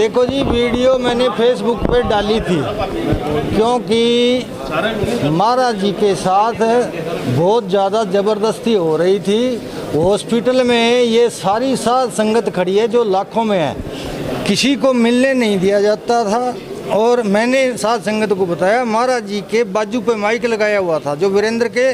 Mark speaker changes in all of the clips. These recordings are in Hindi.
Speaker 1: देखो जी, वीडियो मैंने फेसबुक पे डाली थी क्योंकि महाराज जी के साथ बहुत ज़्यादा ज़बरदस्ती हो रही थी। हॉस्पिटल में ये सारी साध संगत खड़ी है जो लाखों में है, किसी को मिलने नहीं दिया जाता था। और मैंने साध संगत को बताया, महाराज जी के बाजू पे माइक लगाया हुआ था जो वीरेंद्र के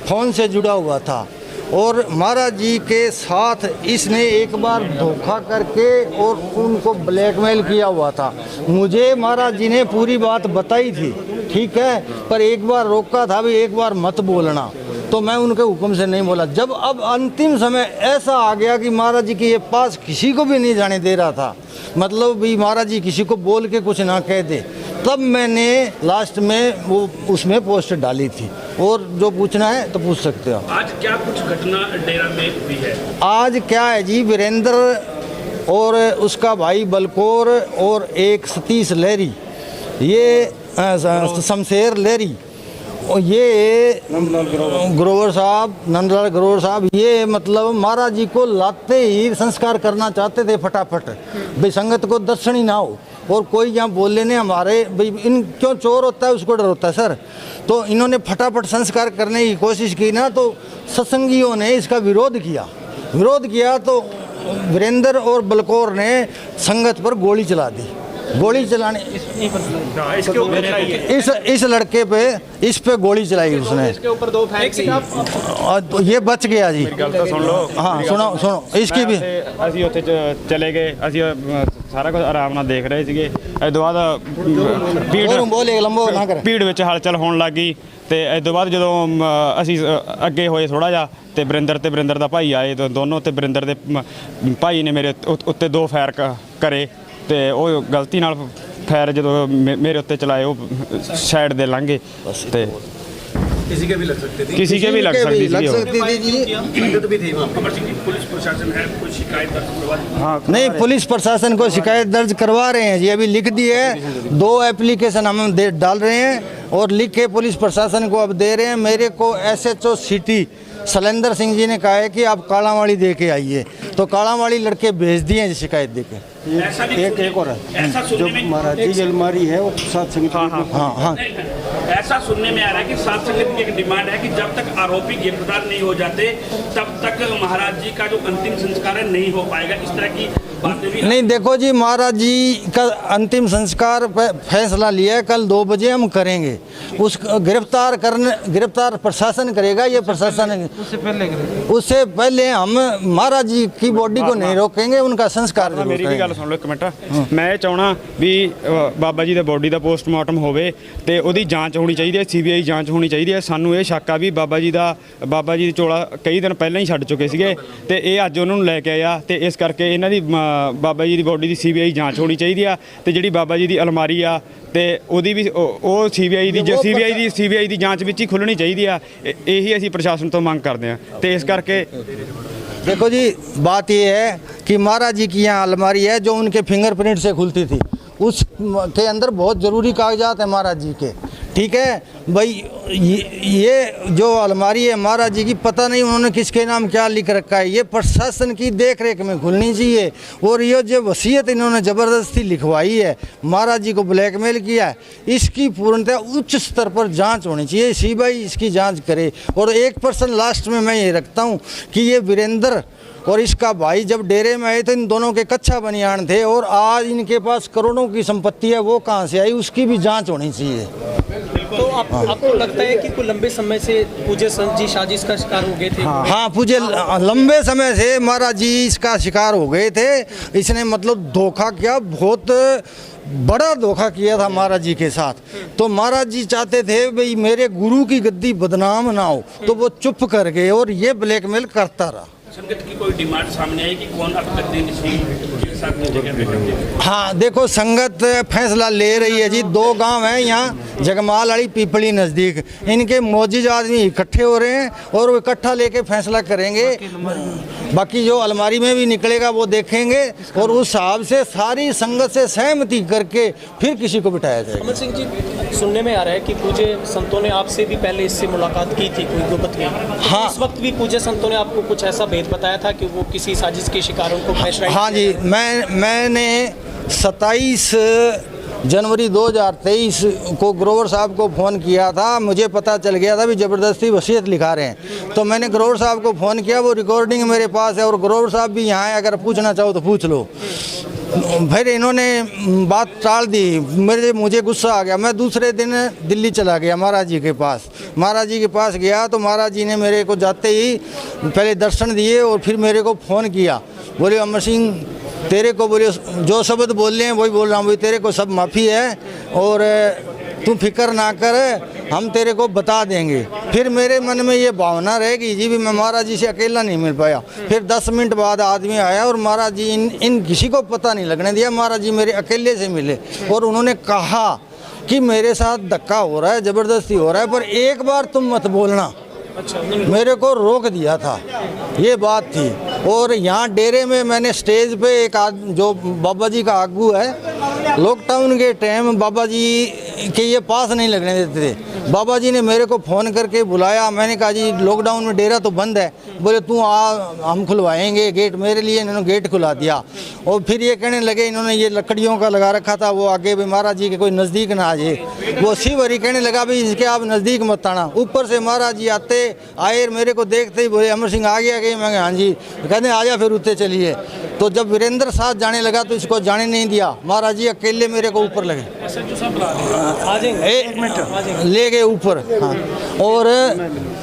Speaker 1: फ़ोन से जुड़ा हुआ था, और महाराज जी के साथ इसने एक बार धोखा करके और उनको ब्लैकमेल किया हुआ था। मुझे महाराज जी ने पूरी बात बताई थी, ठीक है, पर एक बार रोका था भी, एक बार मत बोलना, तो मैं उनके हुक्म से नहीं बोला। जब अब अंतिम समय ऐसा आ गया कि महाराज जी के ये पास किसी को भी नहीं जाने दे रहा था, मतलब भी महाराज जी किसी को बोल के कुछ ना कह दे, तब मैंने लास्ट में वो उसमें पोस्ट डाली थी। और जो पूछना है तो पूछ सकते हो।
Speaker 2: आज क्या कुछ घटना डेरा में हुई है?
Speaker 1: आज क्या है जी, वीरेंद्र और उसका भाई बलकौर और एक सतीश लहरी, ये शमशेर लहरी, और ये ग्रोवर साहब, नंदलाल ग्रोवर साहब, ये मतलब महाराज जी को लाते ही संस्कार करना चाहते थे फटाफट, भाई संगत को दर्शन ही ना हो और कोई यहाँ बोल लेने हमारे भाई इन क्यों चोर होता है उसको डर होता है सर। तो इन्होंने फटाफट संस्कार करने की कोशिश की ना, तो सत्संगियों ने इसका विरोध किया तो वीरेंद्र और बलकौर ने संगत पर गोली चला दी। गोली चलाने इस लड़के पे, इस पे गोली चलाई उसने,
Speaker 3: इसके ऊपर 2
Speaker 1: और ये बच गया जी।
Speaker 4: सुन लो।
Speaker 1: हाँ सुनो इसकी भी।
Speaker 4: ਅਸੀਂ ਉੱਥੇ ਚਲੇ ਗਏ, ਅਸੀਂ ਸਾਰਾ ਕੁਝ ਆਰਾਮ ਨਾਲ ਦੇਖ ਰਹੇ ਸੀਗੇ। ਇਸ ਤੋਂ ਬਾਅਦ ਭੀੜ ਵਿੱਚ ਹਲਚਲ ਹੋਣ ਲੱਗ ਗਈ, ਤੇ ਇਸ ਤੋਂ ਬਾਅਦ ਜਦੋਂ ਅਸੀਂ ਅੱਗੇ ਹੋਏ ਥੋੜਾ ਜਿਹਾ, ਤੇ ਵਰਿੰਦਰ ਦਾ ਭਾਈ ਆਏ, ਦੋਨੋਂ ਤੇ ਵਰਿੰਦਰ ਦੇ ਭਾਈ ਨੇ ਮੇਰੇ ਉੱਤੇ 2 ਫਾਇਰ ਕਰੇ, ਤੇ ਉਹ ਗਲਤੀ ਨਾਲ ਫਾਇਰ ਜਦੋਂ ਮੇਰੇ ਉੱਤੇ ਚਲਾਏ, ਉਹ ਸਾਈਡ ਦੇ ਲੰਘੇ, ਤੇ
Speaker 2: किसी के भी लग सकते थे,
Speaker 4: किसी के भी लग सकती
Speaker 1: थी जी।
Speaker 2: संगत भी थी वहाँ। पुलिस प्रशासन है, कोई शिकायत दर्ज करवा दी?
Speaker 1: हाँ, नहीं, पुलिस प्रशासन को शिकायत दर्ज करवा रहे हैं जी, अभी लिख दी है, 2 एप्लीकेशन हम डाल रहे हैं और लिख के पुलिस प्रशासन को अब दे रहे हैं। मेरे को SHO सिटी शैलेंद्र सिंह जी ने कहा है कि आप कालावाड़ी दे के आइए, तो कालावाड़ी लड़के भेज दिए हैं शिकायत दे के।
Speaker 2: एक और जो
Speaker 5: महाराज जी अलमारी है वो साथ संगत।
Speaker 1: हाँ
Speaker 2: ऐसा सुनने में आ रहा है कि साथ संगत की एक डिमांड है कि जब तक आरोपी गिरफ्तार नहीं हो जाते तब तक महाराज जी का जो अंतिम संस्कार है नहीं हो पाएगा, इस तरह की बातें भी।
Speaker 1: नहीं, देखो जी, महाराज जी का अंतिम संस्कार फैसला लिया है, कल 2 बजे हम करेंगे। उस गिरफ्तार प्रशासन करेगा, ये प्रशासन उससे पहले हम महाराज जी की बॉडी को नहीं रोकेंगे, उनका संस्कार।
Speaker 4: मेरी भी गल सुन लो एक मिनट। मैं चाहना भी बाबा जी दे बॉडी ਦਾ पोस्टमार्टम होवे ਤੇ ਉਹਦੀ ਜਾਂਚ ਹੋਣੀ ਚਾਹੀਦੀ ਹੈ, CBI ਜਾਂਚ ਹੋਣੀ ਚਾਹੀਦੀ ਹੈ। ਸਾਨੂੰ ਇਹ ਸ਼ੱਕ ਆ ਵੀ ਬਾਬਾ ਜੀ ਦੀ ਚੋਲਾ ਕਈ ਦਿਨ ਪਹਿਲਾਂ ਹੀ ਛੱਡ ਚੁੱਕੇ ਸੀਗੇ, ਤੇ ਇਹ ਅੱਜ ਉਹਨਾਂ ਨੂੰ ਲੈ ਕੇ ਆਇਆ, ਤੇ ਇਸ ਕਰਕੇ ਇਹਨਾਂ ਦੀ ਬਾਬਾ ਜੀ ਦੀ ਬੋਡੀ ਦੀ CBI ਜਾਂਚ ਹੋਣੀ ਚਾਹੀਦੀ ਆ, ਤੇ ਜਿਹੜੀ ਬਾਬਾ ਜੀ ਦੀ ਅਲਮਾਰੀ ਆ ਤੇ ਉਹਦੀ ਵੀ ਉਹ CBI ਦੀ ਜਾਂਚ ਵਿੱਚ ਹੀ ਖੁੱਲਣੀ ਚਾਹੀਦੀ ਆ। ਇਹੀ ਅਸੀਂ ਪ੍ਰਸ਼ਾਸਨ ਤੋਂ ਮੰਗ ਕਰਦੇ ਆ, ਤੇ ਇਸ ਕਰਕੇ
Speaker 1: देखो जी, बात ये है कि महाराज जी की यहाँ अलमारी है जो उनके फिंगरप्रिंट से खुलती थी, उसके अंदर बहुत ज़रूरी कागजात है महाराज जी के, ठीक है भाई। ये जो अलमारी है महाराज जी की, पता नहीं उन्होंने किसके नाम क्या लिख रखा है, ये प्रशासन की देख रेख में खुलनी चाहिए। और ये जो वसीयत इन्होंने ज़बरदस्ती लिखवाई है, महाराज जी को ब्लैकमेल किया है, इसकी पूर्णतः उच्च स्तर पर जांच होनी चाहिए, CBI इसकी जांच करे। और 1% लास्ट में मैं ये रखता हूँ कि ये वीरेंद्र और इसका भाई जब डेरे में आए थे, इन दोनों के कच्चा बनियान थे, और आज इनके पास करोड़ों की संपत्ति है, वो कहाँ से आई, उसकी भी जांच होनी चाहिए।
Speaker 3: तो आपको लगता है कि कोई लंबे समय से पूज्य संत जी साजिश का शिकार हो गए थे?
Speaker 1: हाँ, पूज्य लंबे समय से महाराज जी इसका शिकार हो गए थे। इसने मतलब धोखा किया, बहुत बड़ा धोखा किया था महाराज जी के साथ। तो महाराज जी चाहते थे भाई मेरे गुरु की गद्दी बदनाम ना हो, तो वो चुप कर गए और ये ब्लैकमेल करता रहा।
Speaker 2: संगत की कोई डिमांड सामने आई कि कौन अब तक दिन के साथ?
Speaker 1: हाँ, देखो, संगत फैसला ले रही है जी। 2 गांव हैं यहाँ, जगमाल वाली पीपली नज़दीक। इनके मौजूद आदमी इकट्ठे हो रहे हैं और वो इकट्ठा लेके फैसला करेंगे। बाकी जो अलमारी में भी निकलेगा वो देखेंगे और उस हिसाब से सारी संगत से सहमति करके फिर किसी को बिठाया जाएगा।
Speaker 3: अमर सिंह जी, सुनने में आ रहा है कि पूज्य संतों ने आपसे भी पहले इससे मुलाकात की थी कोई गुप्त में।
Speaker 1: हाँ।
Speaker 3: इस वक्त भी पूज्य संतों ने आपको कुछ ऐसा भेद बताया था कि वो किसी साजिश के शिकारों को प्रेशराइज।
Speaker 1: हाँ जी, मैंने 27 जनवरी 2023 को ग्रोवर साहब को फ़ोन किया था। मुझे पता चल गया था भी ज़बरदस्ती वसीयत लिखा रहे हैं, तो मैंने ग्रोवर साहब को फ़ोन किया। वो रिकॉर्डिंग मेरे पास है और ग्रोवर साहब भी यहाँ है, अगर पूछना चाहो तो पूछ लो। फिर इन्होंने बात टाल दी, मुझे गुस्सा आ गया। मैं दूसरे दिन दिल्ली चला गया महाराज जी के पास। महाराज जी के पास गया तो महाराज जी ने मेरे को जाते ही पहले दर्शन दिए और फिर मेरे को फ़ोन किया। बोले अमर सिंह, तेरे को बोले जो शब्द बोल रहे हैं वही बोल रहा हूँ, तेरे को सब माफ़ी है और तू फिक्र ना कर, हम तेरे को बता देंगे। फिर मेरे मन में ये भावना रहेगी जी भी मैं महाराज जी से अकेला नहीं मिल पाया। फिर 10 मिनट बाद आदमी आया और महाराज जी इन किसी को पता नहीं लगने दिया। महाराज जी मेरे अकेले से मिले और उन्होंने कहा कि मेरे साथ धक्का हो रहा है, ज़बरदस्ती हो रहा है, पर एक बार तुम मत बोलना।
Speaker 3: अच्छा,
Speaker 1: मेरे को रोक दिया था, ये बात थी। और यहाँ डेरे में मैंने स्टेज पे एक जो बाबा जी का आगू है, लॉकडाउन के टाइम बाबा जी के ये पास नहीं लगने देते थे। बाबा जी ने मेरे को फ़ोन करके बुलाया। मैंने कहा जी लॉकडाउन में डेरा तो बंद है। बोले तू आ, हम खुलवाएंगे गेट। मेरे लिए इन्होंने गेट खुला दिया और फिर ये कहने लगे, इन्होंने ये लकड़ियों का लगा रखा था, वो आगे भी महाराज जी के कोई नज़दीक ना आ जाए। वो शिवरी कहने लगा भाई इसके आप नज़दीक मत आना। ऊपर से महाराज जी आए मेरे को देखते ही बोले अमर सिंह आ गया गई। मैं हाँ जी। कहते आ जा फिर उठते चलिए। तो जब वीरेंद्र साथ जाने लगा तो इसको जाने नहीं दिया। महाराज जी अकेले मेरे को ऊपर लगे, ले गए ऊपर। हाँ। और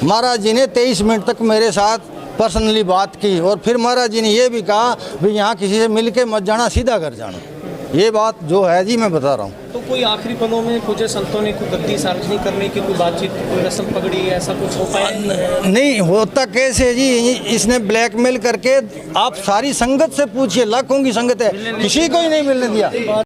Speaker 1: महाराज जी ने 23 मिनट तक मेरे साथ पर्सनली बात की और फिर महाराज जी ने ये भी कहा भी यहाँ किसी से मिल के मत जाना, सीधा घर जाना। ये बात जो है जी मैं बता रहा हूँ।
Speaker 3: तो कोई आखिरी पलों में पूज्य संतों ने कोई गद्दी सार्वजनिक करने की कोई बातचीत, कोई रस्म पकड़ी, ऐसा कुछ हो पाया?
Speaker 1: नहीं होता कैसे जी, इसने ब्लैकमेल करके, आप सारी संगत से पूछिए, लाखों की संगत है, किसी को ही नहीं मिलने दिया।